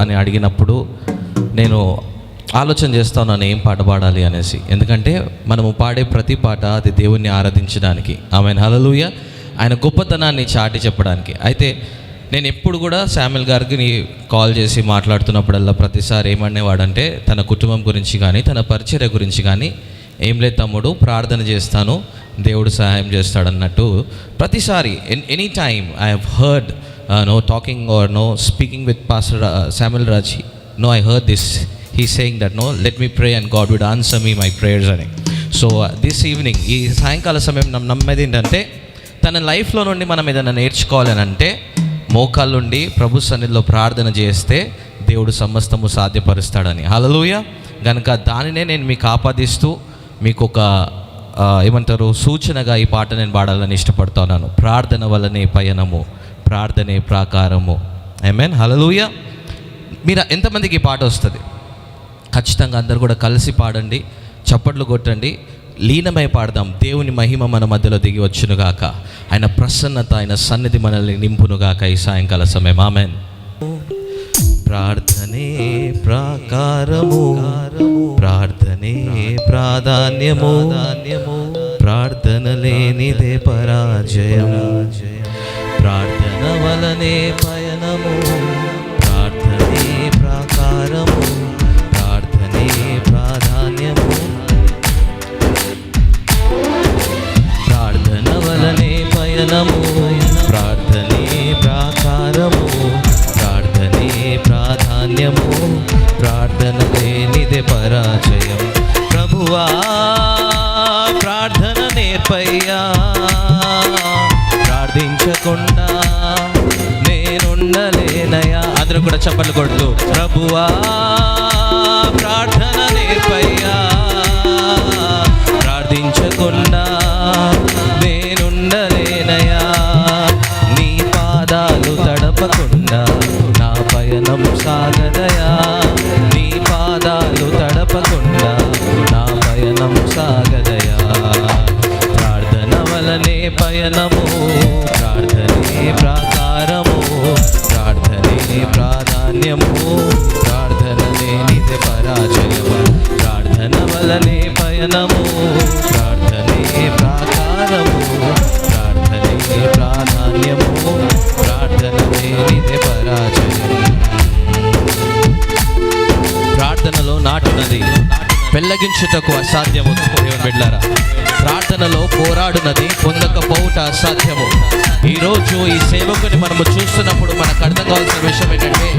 అని అడిగినప్పుడు నేను ఆలోచన చేస్తాను ఏం పాట పాడాలి అనేసి. ఎందుకంటే మనము పాడే ప్రతి పాట అది దేవుణ్ణి ఆరాధించడానికి, ఆమెన్ హల్లెలూయా, ఆయన గొప్పతనాన్ని చాటి చెప్పడానికి. అయితే నేను ఎప్పుడు కూడా శామ్యుల్ గారికి కాల్ చేసి మాట్లాడుతున్నప్పుడల్లా ప్రతిసారి ఏమనేవాడంటే తన కుటుంబం గురించి కానీ తన పరిచర్య గురించి కానీ, ఏం లేదు తమ్ముడు, ప్రార్థన చేస్తాను, దేవుడు సహాయం చేస్తాడన్నట్టు ప్రతిసారి any time I have heard talking or speaking with pastor Samuel Raj. I heard this. He's saying that let me pray and God would answer me my prayers అని. సో దిస్ ఈవినింగ్, ఈ సాయంకాల సమయం నమ్మేది ఏంటంటే తన లైఫ్లో నుండి మనం ఏదైనా నేర్చుకోవాలని అంటే మోకాళ్ళుండి ప్రభు సన్నిధిలో ప్రార్థన చేస్తే దేవుడు సమస్తము సాధ్యపరుస్తాడని. హల్లెలూయా. కనుక దానినే నేను మీకు ఆపాదిస్తూ మీకు ఒక ఏమంటారు సూచనగా ఈ పాట నేను పాడాలని ఇష్టపడుతున్నాను. ప్రార్థన వలనే పయనము, ప్రార్థనే ప్రాకారము. ఆమేన్ హల్లెలూయా. మీరు ఎంతమందికి ఈ పాట వస్తుంది? ఖచ్చితంగా అందరు కూడా కలిసి పాడండి, చప్పట్లు కొట్టండి, లీనమై పాడదాం. దేవుని మహిమ మన మధ్యలో దిగి వచ్చునుగాక, ఆయన ప్రసన్నత, ఆయన సన్నిధి మనల్ని నింపునుగాక ఈ సాయంకాల సమయం. ఆమేన్. ప్రార్థనే ప్రాకారము, ప్రార్థనే ప్రాధాన్యము, ప్రార్థన లేనిదే పరాజయం, ప్రార్థన వలనే పయనము, ప్రార్థనే ప్రాకారము, ప్రార్థనే ప్రాధాన్యము, ప్రార్థన వలనే పయనము, ప్రార్థనే ప్రాకారము, ప్రార్థనే ప్రాధాన్యము, ప్రార్థన లేనిదే పరాజయం. ప్రభువా ప్రార్థన నేర్పయ్యా, ప్రార్థించకుండా నేనుండలేనయా. అందరూ కూడా చప్పట్లు కొడుతూ ప్రభువా ప్రార్థన నేర్పయ్యా, ప్రార్థించకుండా నేనుండలేనయా. నీ పాదాలు తడపకుండా నా పయనం సాగదయా, నీ పాదాలు తడపకుండా నా పయనం సాగదయా. ప్రార్థన వలనే పయనము, ప్రార్థనే ప్రాకారము, ప్రార్థనే ప్రాధాన్యము, ప్రార్థన లేనిదే పరాజయము. ప్రార్థన వలనే పయనము, ప్రార్థనే ప్రాకారము, ప్రార్థనే ప్రాధాన్యము, ప్రార్థన లేనిదే పరాజయము. ప్రార్థనలో నాటునది పెళ్ళగించుటకు అసాధ్యము. దేవుని బిడ్డలారా, ప్రార్థనలో పోరాడునది పొందకపోవుట అసాధ్యము. ఈరోజు ఈ సేవకుని మనము చూస్తున్నప్పుడు మనకు అర్థం కావాల్సిన విషయం ఏంటంటే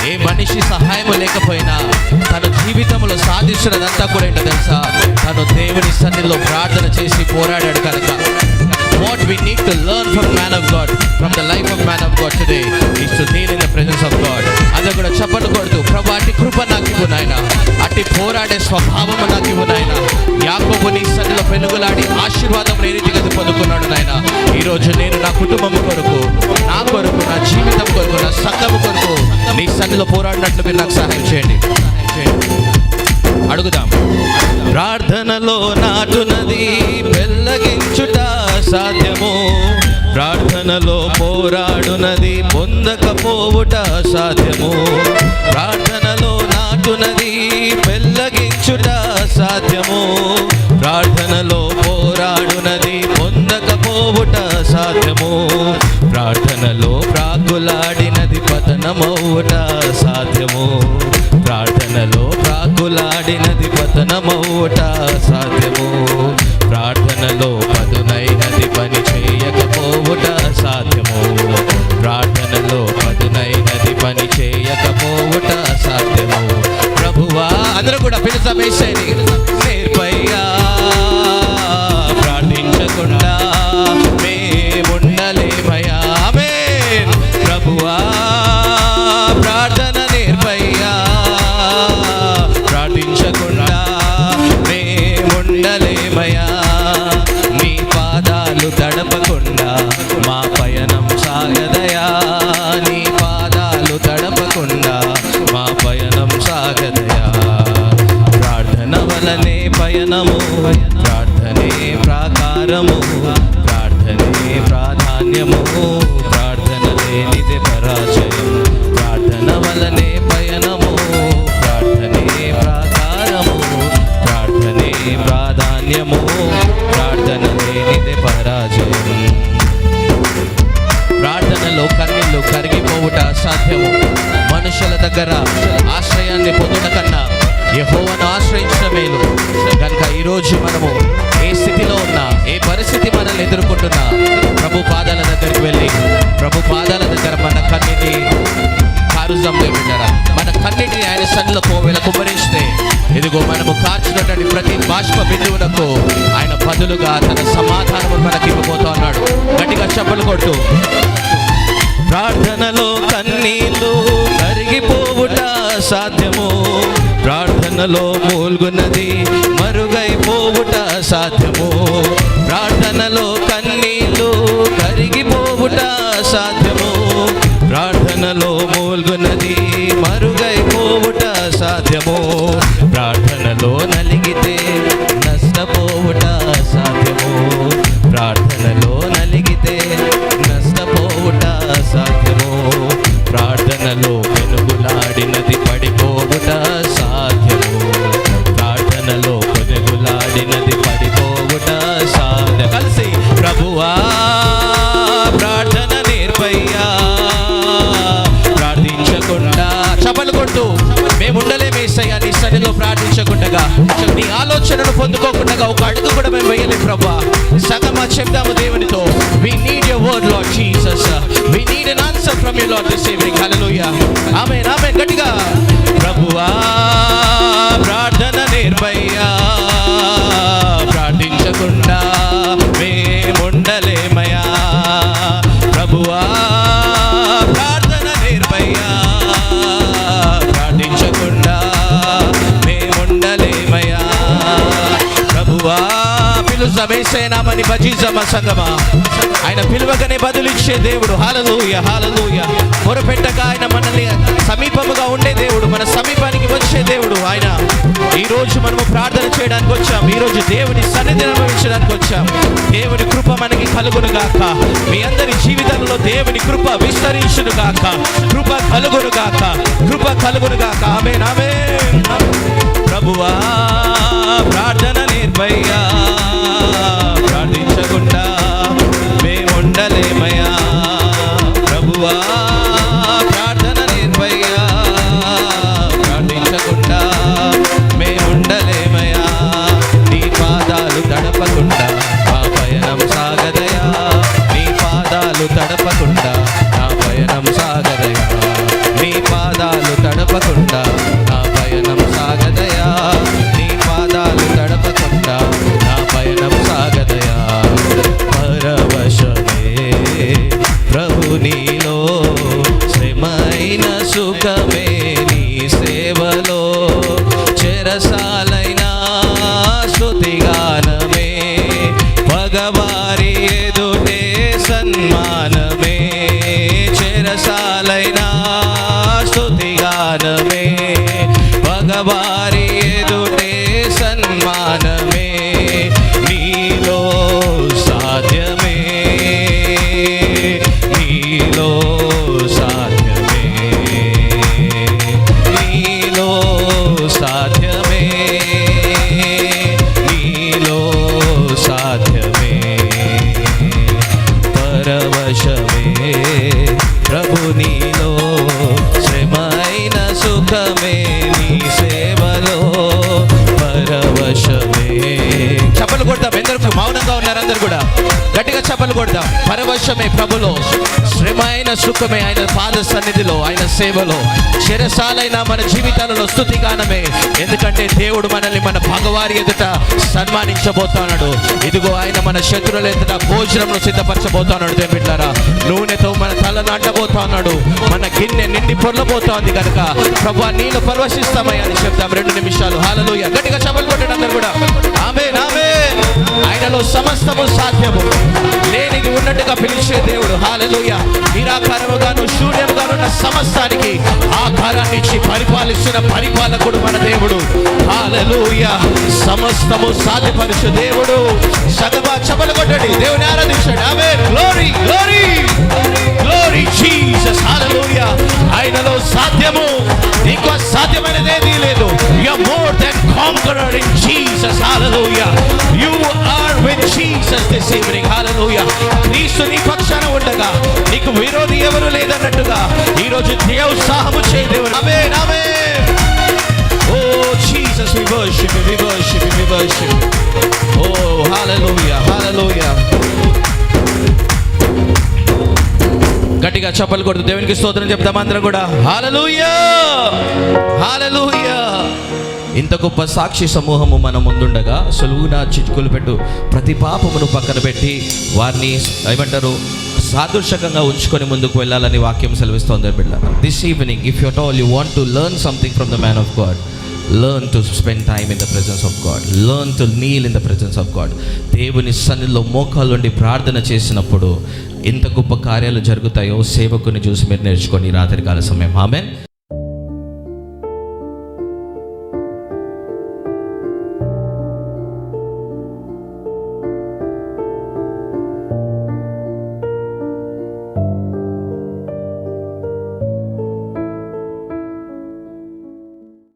ఏ మనిషి సహాయం లేకపోయినా తన జీవితంలో సాధించినదంతా కూడా ఏంటో తెలుసా? తను దేవుని సన్నిధిలో ప్రార్థన చేసి పోరాడాడు కనుక. What we need to learn from man of God, from the life of man of God today, is to kneel in the presence of God. అందరూ కూడా చప్పట్లు కొడుతూ ప్రభు అట్టి కృప నాకు ఇవ్వు నాయన, అట్టి పోరాడే స్వభావము నాకు ఇవ్వు నాయన. యాకోబు నీ సన్నిధిలో పెనుగులాడి ఆశీర్వాదం ఏ రీతిగా పొందుకున్నాడు నాయన. ఈరోజు నేను నా కుటుంబం కొరకు, నా కొరకు, నా జీవితం కొరకు, నా సంఘము కొరకు నీ సన్నిధిలో పోరాడినట్లు మీరు నాకు సహాయం చేయండి. అడుగుదాం. ప్రార్థనలో నాటునది పెళ్ళగించుట సాధ్యము, ప్రార్థనలో పోరాడునది పొందకపోవుట సాధ్యము. ప్రార్థనలో నాటునది పెళ్ళగించుట సాధ్యము, ప్రార్థనలో పోరాడునది పొందకపోవుట సాధ్యము. ప్రార్థనలో ప్రాకులాడినది పతనమవుట సాధ్యము, ప్రార్థనలో ప్రాకులాడినది పతనమవుట సాధ్యము. ప్రార్థనలో పదునైనది పని చేయకపోవుట సాధ్యము, ప్రార్థనలో పదునైనది పని చేయకపోవుట సాధ్యము. ప్రభువా అందరూ కూడా పిలుసమేసేది నేర్పయ్యా, ప్రార్థించకుండా మేముండలేమయ్యా. ఆమేన్. ప్రభువా ప్రార్థన నేర్పయ్యా, ప్రార్థించకుండా మేముండలేమయ్యా. నీ పాదాలు తడపకుండా మా పయనం సాగదయా, నీ పాదాలు తడపకుండా మా పయనం సాగదయా. ప్రార్థన వలనే పయనము, ప్రార్థనే ప్రాకారము, ప్రార్థనే ప్రాధాన్యము, ప్రార్థన లేనిదే పరాజయం. ప్రార్థన వలనే పయనము, యెహోవాను ఆశ్రయించిన మేలు. కనుక ఈరోజు మనము ఏ స్థితిలో ఉన్నా, ఏ పరిస్థితి మనల్ని ఎదుర్కొంటున్నా, ప్రభు పాదాల దగ్గరికి వెళ్ళి ప్రభు పాదాల దగ్గర మన కన్నీటిని కారుజంలో పెట్టారా, మన కన్నీటిని ఆయన సన్నిధిలో కుమ్మరిస్తే, ఇదిగో మనము కార్చినటువంటి ప్రతి బాష్ప బిందువులకు ఆయన బదులుగా తన సమాధానము మనకి ఇవ్వబోతా ఉన్నాడు. గట్టిగా చప్పలు కొట్టు. ప్రార్థనలో కన్నీళ్ళు కరిగిపోవుట సాధ్యము, ప్రార్థనలో మూల్గున్నది మరుగైపోవుట సాధ్యము. ప్రార్థనలో కన్నీళ్ళు కరిగిపోవుట సాధ్యము, ప్రార్థనలో మూల్గున్నది మరుగైపోవుట సాధ్యము. ప్రార్థనలో నలిగితే నష్టపోవుట సాధ్యము, ప్రార్థనలో నలిగితే నష్టపోవుట సాధ్యము. ప్రార్థనలో పెనుగులాడినది పడిపోవుట సాధ్యము, ప్రార్థనలో పెనుగులాడినది పడిపోవుట సాధ్యం. కలిసి ప్రభువా ప్రార్థన నేర్పయ్యా, ప్రార్థించకుండా చప్పలు కొడుతూ మేముండలేమేసయ్యా నీ సన్నిధిలో ప్రార్థించకుండా, నీ ఆలోచనను పొందుకోకుండా ఒక అడుగు కూడా మేము వేయలేం ప్రభా. సగమా చెప్దాము దేవునితో, we need your word Lord Jesus, we need an answer from you Lord this evening. Hallelujah, amen, amen. గట్టిగా ప్రభువా ప్రార్థన నేర్పయ్యా, ప్రార్థించకుండా మేముండలేమయ్యా. ప్రభువా ప్రార్థన నేర్పయ్యా, ప్రార్థించకుండా మేముండలేమయ్యా. ప్రభువా పిలుజమేసేనామని భజిజమ సంగమా, ఆయన పిలువగానే బదులిచ్చే దేవుడు. హల్లెలూయా, హల్లెలూయా. మొరపెట్టగా ఆయన మనల్ని సమీపముగా ఉండే దేవుడు, మన సమీపానికి వచ్చే దేవుడు ఆయన. ఈరోజు మనము ప్రార్థన చేయడానికి వచ్చాం, ఈరోజు దేవుని సన్నిధిని అనుభవించడానికి వచ్చాం. దేవుని కృప మనకి కలుగును గాక, మీ అందరి జీవితంలో దేవుని కృప విస్తరించును గాక, కృప కలుగును గాక, కృప కలుగును గాక. ఆమేన్, ఆమేన్. ప్రభువా ప్రార్థన నేర్పయ్యా, ప్రార్థించకుండా మేముండలేమయ్యా. ప్రభువా ప్రార్థన నేర్పయ్యా, ప్రార్థించకుండా మేముండలేమయ్యా. నీ పాదాలు తడపకుండా మా పయనం సాగదయా, నీ పాదాలు తడపకుండా నా పయనం సాగదయా, నీ పాదాలు తడపకుండా నా పయనం సాగదయా, నీ పాదాలు తడపకుండా నా పయనం సాగదయా. పరవశమే ప్రభు నీలో, శ్రమైన సుఖమే నీ సేవలో, చెరసాలైన స్తుతిగానమే, పగవారి ఎదుటే సన్మానమే. చెరసాలైన స్తుతిగానమే, పగవారి ఎదుటే సన్మానమే. నీలో సాధ్యమే, నీలో సాధ్యమే, నీలో సాధ్యమే, నీలో సాధ్యమే. పరవశమే ప్రభు నీలో, శ్రమైన సుఖమే నీ సేవలో, పరవశమే. చప్పలు కొడతాం, ఎందరూ మౌనంగా ఉన్నారు అందరు కూడా గట్టిగా చప్పలు కొడతాం. పరవశమే ప్రభులో, శ్రమైన సుఖమే ఆయన పాద సన్నిధిలో, ఆయన సేవలో, చెరసాలైన మన జీవితాలలో స్తుతిగానమే. ఎందుకంటే దేవుడు మనల్ని మన భగవారి ఎదుట సన్మానించబోతున్నాడు. ఇదిగో ఆయన మన శత్రువుల ఎదుట భోజనంలో సిద్ధపరచబోతున్నాడు. దేవుడారా, నూనెతో మన తల నాటబోతున్నాడు, మన గిన్నె నిండి పొర్లబోతోంది. కనుక ప్రభువా నీలో పరవశిస్తామయ్యా అని చెప్తాం 2 నిమిషాలు. హల్లెలూయా, గట్టిగా చప్పలు కొట్టండి అందరూ కూడా. ఆమేన్, ఆమేన్. ఆయనలో సమస్తము సాధ్యము, లేనిది ఉన్నట్టుగా పిలిచే దేవుడు. హల్లెలూయా. నిరాకారముగాను శూన్యముగానున్న సమస్తానికి ఆకారాన్ని ఇచ్చి పరిపాలిస్తున్న పరిపాలకుడు మన దేవుడు. హల్లెలూయా. సమస్తము సాధ్యపరిచే దేవుడు. సగమా చప్పలు కొట్టండి, దేవుని ఆరాధించండి. Amen. Glory, glory, glory Jesus. Hallelujah. ఆయనలో సాధ్యము, నీకు అసాధ్యమైనది ఏదీ లేదు. You are more than conqueror in Jesus. Hallelujah. You are with Jesus this evening. Hallelujah. క్రీస్తు నీ పక్షాన ఉండగా నీకు విరోధి ఎవరు లేదన్నట్టుగా ఈరోజు ఉత్సాహము చేయ దేవుడు. ఆమేన్, ఆమేన్. ఓ Jesus. worship you, we worship you, we worship you. Oh, hallelujah, hallelujah. గట్టిగా చప్పలు కొడుతూ దేవునికి స్తోత్రం చెప్తాం అందరం కూడా. హల్లెలూయా, హల్లెలూయా. ఇంత గొప్ప సాక్షి సమూహము మన ముందుండగా సులువుగా చిక్కులు పెట్టు ప్రతి పాపమును పక్కన పెట్టి వారిని ఏమంటారు సాదృశ్యకంగా ఉంచుకొని ముందుకు వెళ్ళాలని వాక్యం సెలవిస్తోంది బిడ్డ. This evening if you at all you want to learn something from the man of God, learn to spend time in the presence of God, learn to kneel in the presence of God. దేవుని సన్నిధిలో మోకాళ్ళ నుండి ప్రార్థన చేసినప్పుడు ఎంత గొప్ప కార్యాలు జరుగుతాయో సేవకుని చూసి మీరు నేర్చుకొని రాత్రి కాల సమయం. ఆమేన్.